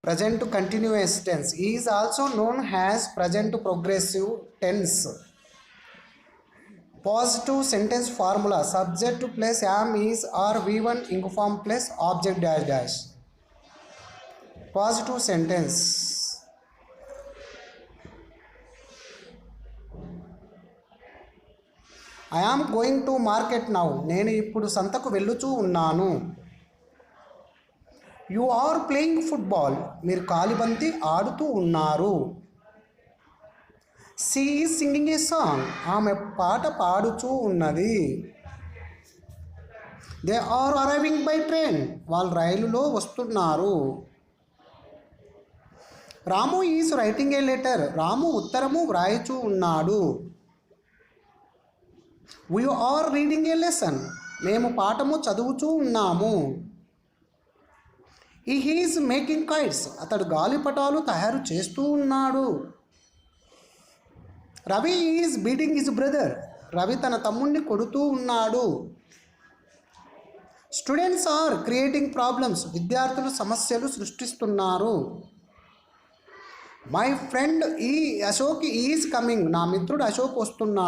Present continuous tense is also known as present progressive tense. Positive sentence formula: subject plus am is or v1 ing form plus object dash dash. Positive sentence: I am going to market now. నేను ఇప్పుడు సంతకు వెళ్ళుచూ ఉన్నాను. You are playing football. మీరు కాలిబంతి ఆడుతూ ఉన్నారు. She is singing a song. ఆమె పాట పాడుచూ ఉన్నది. They are arriving by train. వాళ్ళు రైలులో వస్తున్నారు. Ramu is writing a letter. Ramu ఉత్తరము వ్రాయిచూ ఉన్నాడు. We are reading a lesson. మేము పాఠము చదువుచూ ఉన్నాము. He is making kites. అతడు గాలిపటాలు తయారు చేస్తూ ఉన్నాడు. Ravi is beating his brother. Ravi తన తమ్ముడిని కొడుతూ ఉన్నాడు. Students are creating problems. విద్యార్థులు సమస్యలు సృష్టిస్తున్నారు. My friend Ashok is coming. నా మిత్రుడు అశోక్ వస్తున్నాడు.